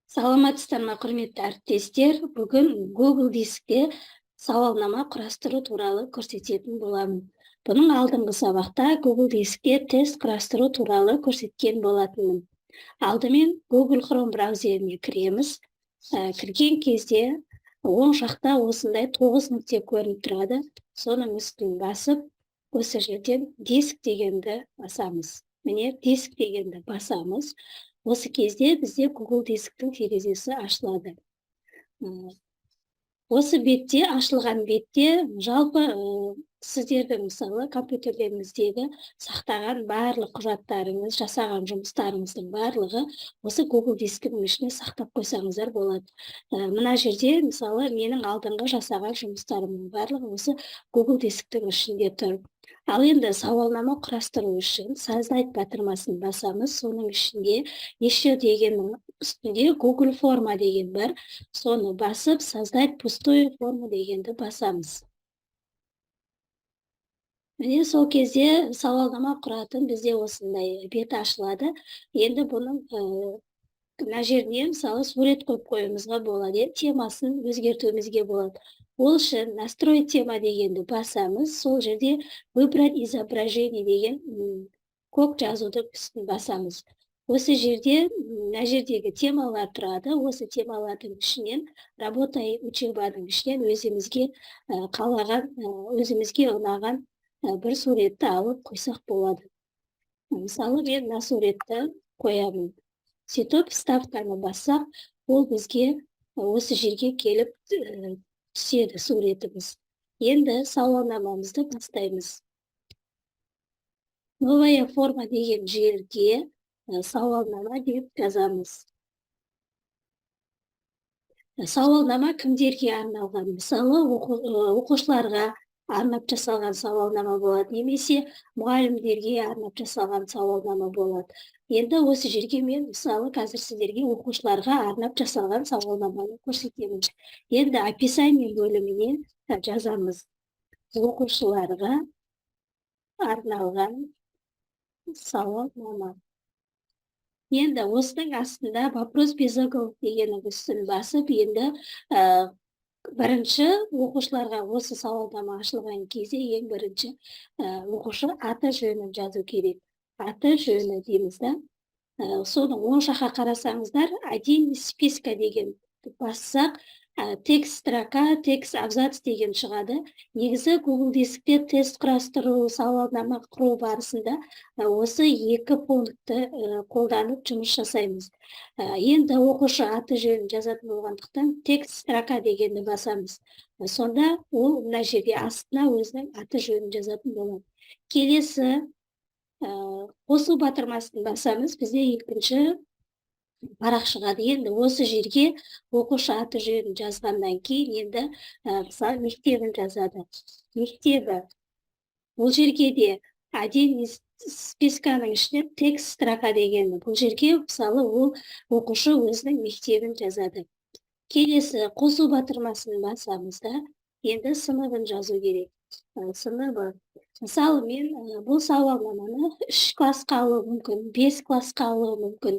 Саламатсыздар ма, құрметті әріптестер? Бүгін Google Дискте сауалнама құрастыру туралы көрсететін боламын. Бұның алдыңғы сабақта Google Дискте тест құрастыру туралы көрсеткен болатынмын. Алдымен Google Chrome браузеріне кіреміз. Кірген кезде оң жақта осындай 9 нүкте көрініп тұрады. Соның үстін басып, осы жерден диск дегенді басамыз. Міне, диск дегенді басамыз. Осы кезде бізде Google дисктің терезесі ашылады. Осы бетте, ашылған бетте жалпы сіздердің мысалы компьютерлеріңіздегі сақтаған барлық құжаттарыңыз, жасаған жұмыстарыңыздың барлығы осы Google дисктің ішіне сақтап қойсаңыздар болады. Мына жерде мысалы менің алдыңғы жасаған жұмыстарымның барлығы осы Google дисктің ішінде тұр. Ал енді сауалнама құрастыру үшін создать батырмасын басамыз. Соның ішінде еще дегеннің үстінде Google форма деген бар. Соны басып, создать пустую форму дегенді басамыз. Міне сол кезде сауалнама құратын бізде осындай бет ашылады. Енді бұның мына жеріне мысалы сурет қойып қоюымызға болады, темасын өзгертуімізге болады. Ол үшін настроить тема дегенді басамыз. Сол жерде выбрать изображение деген көк жазуды үстін басамыз. Осы жерде мына жердегі темалар тұрады. Осы темалардың ішінен работай учебаның ішінен өзімізге қалаған, өзімізге ұнаған бір суретті алып қойсақ болады. Мысалы мен мына суретті қоямын. Сөйтіп вставканы бассақ, ол бізге осы жерге келіп түседі суретіміз. Енді сауалнамамызды бастаймыз. Новая форма деген жерге сауалнама деп жазамыз. Сауалнама кімдерге арналған? Мысалы, оқушыларға арнап жасалған сауалнама болады, немесе мұғалімдерге арнап жасалған сауалнама болады. Енді осы жерге мен мысалы қазір сіздерге оқушыларға арнап жасалған сауалнаманы көрсетемін. Енді описание бөліміне жазамыз. Оқушыларға арналған сауалнама. Енді осының астында вопрос без оговорок дегеннің үстін басып, енді бірінші оқушыларға осы сауалнама ашылған кезде ең бірінші оқушы аты жөнін жазу керек. Аты жөні дейміз да. Соның оң жаққа қарасаңыздар, один из списка деген бассақ, текст строка, текст абзац деген шығады. Негізі Google дискте тест құрастыру, сауалнама құру барысында осы екі пунктті қолданып жұмыс жасаймыз. Енді оқушы аты жөнін жазатын болғандықтан текст строка дегенді басамыз. Сонда ол мына жерде астына өзінің аты жөнін жазатын болады. Келесі қосу батырмасын басамыз. Бізде екінші парақ шығады. Енді осы жерге оқушы аты жөнін жазғаннан кейін енді мысалы мектебін жазады. Мектебі. Бұл жерге де один из списканың ішінен текст строка дегені. Бұл жерге мысалы ол оқушы өзінің мектебін жазады. Келесі қосу батырмасын басамыз да, енді сыныбын жазу керек. Сыныбы. Мысалы мен бұл сауалнаманы 3 классқа алуы мүмкін, 5 классқа алуы мүмкін.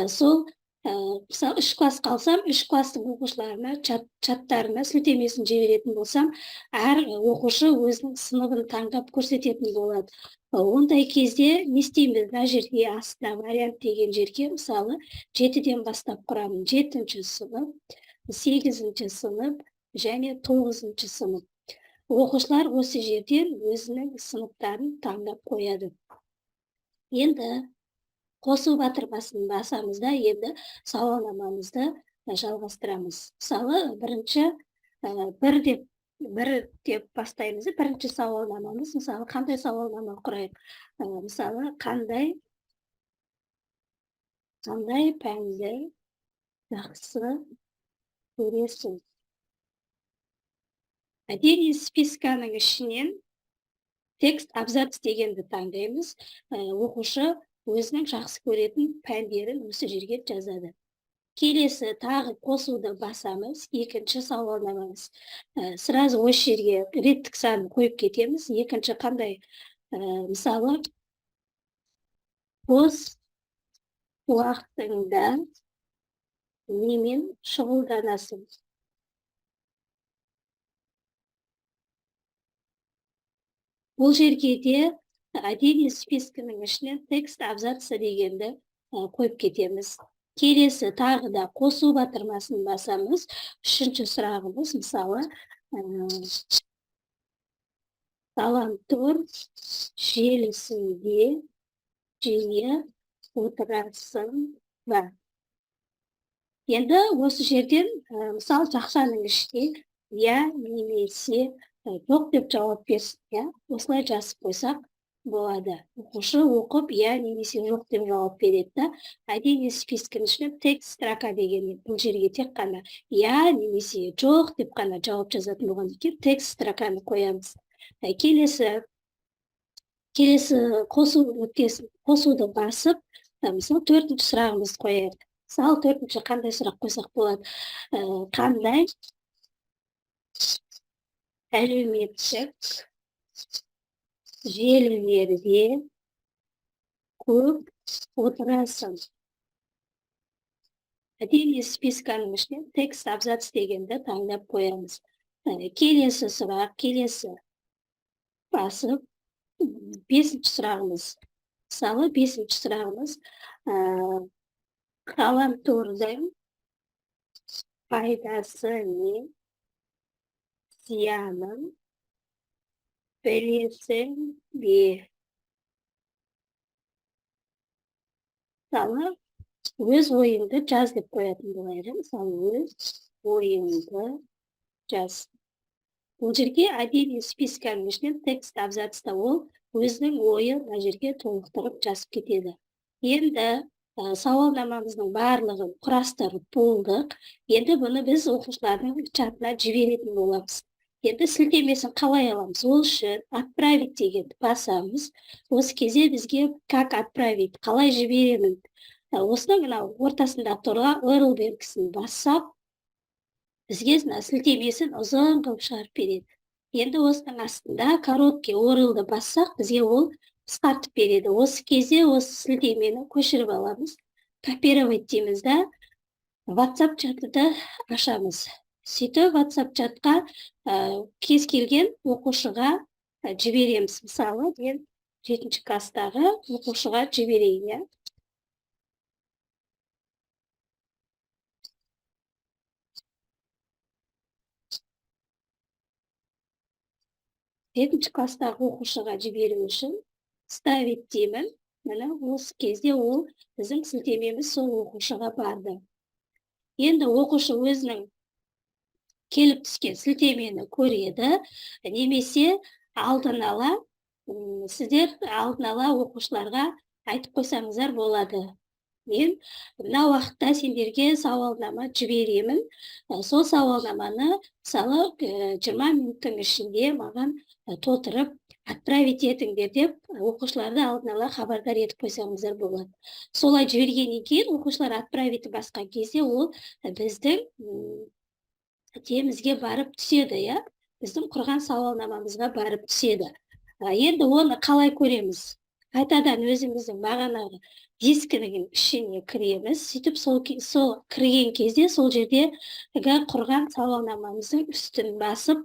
Сол мысалы 3 классқа алсам, 3 класстың оқушыларына чаттарына сілтемесін жіберетін болсам, әр оқушы өзінің сыныбын таңдап көрсететін болады. Ондай кезде не істейміз? Мына жерге астына вариант деген жерге мысалы 7-ден бастап құрамын. 7-ші сынып, 8-ші сынып және 9-ші сынып. Оқушылар осы жерден өзінің сыныптарын таңдап қояды. Енді қосу батырмасын басамыз да, енді сауалнамамызды жалғастырамыз. Мысалы, бірінші бір деп бастаймыз. Бірінші сауалнамамыз, мысалы, қандай сауалнама құрайық? Мысалы, қандай пәнді жақсы көресің? Один из списканың ішінен текст абзац дегенді таңдаймыз. Оқушы өзінің жақсы көретін пәндерін осы жерге жазады. Келесі тағы қосуды басамыз. Екінші сауалнамамыз. Сразу осы жерге реттік санын қойып кетеміз. Екінші қандай? Мысалы, бос уақытыңда немен шұғылданасың? Бұл жерге де отдельный спискінің ішінен текст абзаца дегенді қойып кетеміз. Келесі тағы да қосу батырмасын басамыз. Үшінші сұрағымыз мысалы ғаламтор желісінде жиі отырасың ба? Енді осы жерден мысал жақшаның ішіне я немесе жоқ деп жауап берсін, я осылай жазып қойсақ болады. Оқушы оқып я немесе жоқ деп жауап береді да, отдельный спискінің ішіне текст строка деген бұл жерге тек қана я немесе жоқ деп қана жауап жазатын болғаннан кейін текст строканы қоямыз. Келесі қосуды басып, мысалы төртінші сұрағымызды қояйық. Мысалы төртінші қандай сұрақ қойсақ болады? Қандай әлеуметтік желілерде көп отырасың? Отдельный списканың ішінен текст абзац дегенді таңдап қоямыз. Келесі сұрақ, келесі басып, бесінші сұрағымыз. Мысалы, бесінші сұрағымыз ғаламтордың пайдасы не, зиянын білесің бе? Мысалы, өз ойыңды жаз деп қоятын болайық. Мысалы, өз ойыңды жаз. Бұл жерге отдельный списканың ішінен текст абзацта ол өзінің ойын мына жерге толықтырып жазып кетеді. Енді сауалнамамыздың барлығын құрастырып болдық. Енді бұны біз оқушылардың чатына жіберетін боламыз. Енді сілтемесін қалай аламыз? Ол үшін отправить дегенді басамыз. Осы кезде бізге как отправить, қалай жіберемін? Осының мынау ортасында тұрған URL белгісін бассақ, бізге сілтемесін ұзын қылып шығарып береді. Енді осының астында короткий URL-ды бассақ, бізге ол қысқартып береді. Осы кезде осы сілтемені көшіріп аламыз. Копировать дейміз да, WhatsApp чатыды ашамыз. Сөйтіп WhatsApp чатқа кез келген оқушыға жібереміз. Мысалы, мен 7-ші класстағы оқушыға жіберейін. 7-ші класстағы оқушыға жіберу үшін ставить деймін. Міне осы кезде ол біздің сілтемеміз сол оқушыға барды. Енді оқушы өзінің келіп түскен сілтемені көреді, немесе алдын ала сіздер алдын ала оқушыларға айтып қойсаңыздар болады. Мен мына уақытта сендерге сауалнама жіберемін. Сол сауалнаманы мысалы 20 минуттың ішінде маған толтырып отправить етіңдер деп оқушыларды алдын ала хабардар етіп қойсаңыздар болады. Солай жібергеннен кейін оқушылар отправить басқан кезде ол біздің темізге барып түседі, я? Біздің құрған сауалнамамызға барып түседі. Енді оны қалай көреміз? Қайтадан өзіміздің бағанағы дискінің ішіне кіреміз. Сөйтіп сол кірген кезде сол жерде құрған сауалнамамыздың үстін басып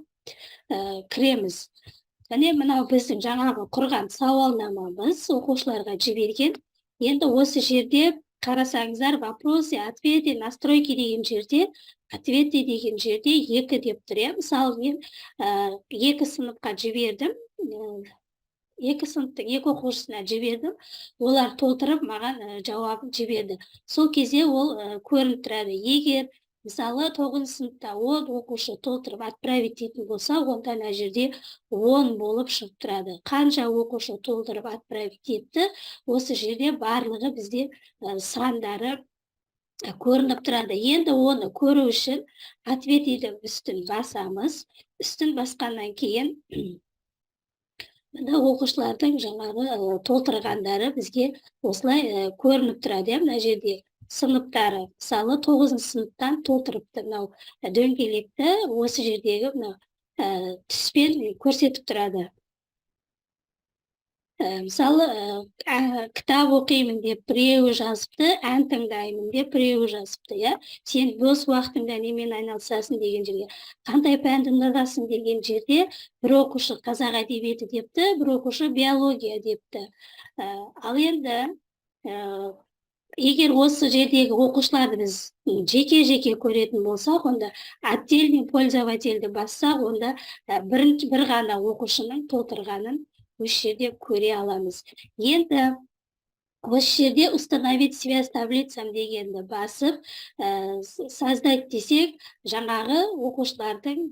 кіреміз. Және мынау біздің жаңағы құрған сауалнамамыз оқушыларға жіберген. Енді осы жерде қарасаңыздар, вопросы, ответы, настройки деген жерде, ответы деген жерде 2 деп тұр. Мысалы, мен 2 сыныпқа жібердім. 2 сыныптың 2 оқушысына жібердім. Олар толтырып маған жауабын жіберді. Сол кезде ол көрініп тұрады. Егер мысалы 9 сыныпта 10 оқушы толтырып отправить дейтін болса, онда мына жерде 10 болып шығып тұрады. Қанша оқушы толтырып отправить етті, осы жерде барлығы бізде сандары көрініп тұрады. Енді оны көру үшін ответидің үстін басамыз. Үстін басқаннан кейін мына оқушылардың жаңағы толтырғандары бізге осылай көрініп тұрады. Мына жерде сыныптары, мысалы 9 сыныптан толтырыпты. Мынау дөңгелекті осы жердегі мынау түспен көрсетіп тұрады. мысалы кітап оқимын деп біреуі жазыпты, ән тыңдаймын деп біреуі жазыпты, иә. Сен бос уақытыңда немен айналысасың деген жерге, қандай пәнді ұнатасың деген жерде бір оқушы қазақ әдебиеті депті, бір оқушы биология депті. Ал енді егер осы жердегі оқушыларды біз жеке көретін болсақ, онда отдельный пользовательді бассақ, онда бір ғана оқушының толтырғанын осы жерде көре аламыз. Енді осы жерде установить связь с таблицам дегенді басып, создать десек, жаңағы оқушылардың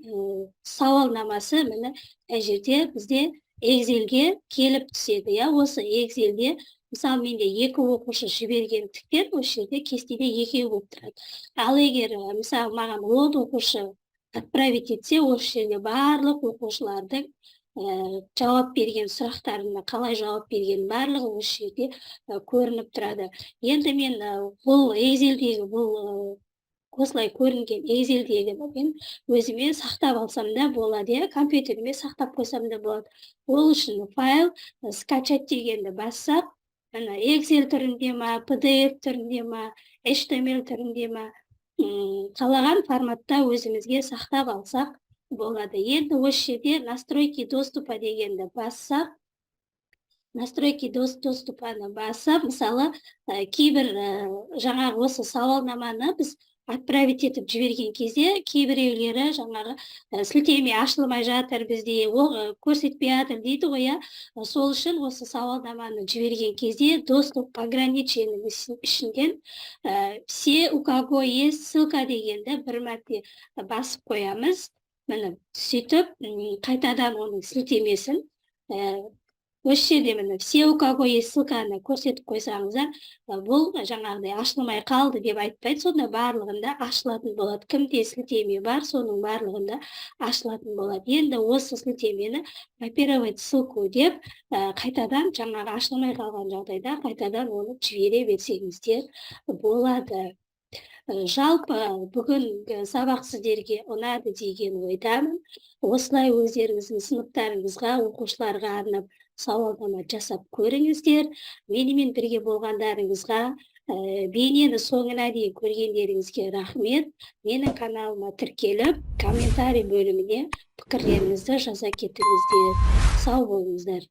сауалнамасы міне жерде бізде Excelге келіп түседі. Я осы Excelде мысалы менде 2 оқушы жібергендіктен осы жерде кестеде 2 болып тұрады. Ал егер мысалы маған 10 оқушы отправить етсе, осы жерде барлық оқушылардың жауап берген сұрақтарына қалай жауап берген барлығы осы жерде көрініп тұрады. Енді мен бұл Excelдегі бұл осылай көрінген Excelдегі мен өзіме сақтап алсам да болады, компьютеріме сақтап қойсам да болады. Ол үшін файл скачать дегенді бассақ, Excel түрінде ма, PDF түрінде ма, HTML түрінде ма, қалаған форматта өзімізге сақтап алсақ болады. Енді осы жерде настройки доступа дегенді бассақ, настройки доступаны басып, мысалы, кейбір жаңағы осы сауалнаманы біз отправить етіп жіберген кезде, кейбіреулері жаңағы сілтеме ашылмай жатыр, бізде көрсетпей жатыр дейді ғой, сол үшін осы сауалнаманы жіберген кезде доступ ограниченный ішінден все у кого есть ссылка дегенді бір мәрте басып қоямыз. Міне сөйтіп қайтадан оның сілтемесін осы жерде міне все у кого есть ссылканы көрсетіп қойсаңыздар, бұл жаңағыдай ашылмай қалды деп айтпайды, сонда барлығында ашылатын болады. Кімде сілтеме бар, соның барлығында ашылатын болады. Енді осы сілтемені копировать ссылку деп қайтадан жаңағы ашылмай қалған жағдайда қайтадан оны жібере берсеңіздер болады. Жалпы бүгінгі сабақ сіздерге ұнады деген ойдамын. Осылай өздеріңіздің сыныптарыңызға, оқушыларға арнап сауалнама жасап көріңіздер. Менімен бірге болғандарыңызға, бейнені соңына дейін көргендеріңізге рахмет. Менің каналыма тіркеліп, комментарий бөліміне пікірлеріңізді жаза кетіңіздер. Сау болыңыздар.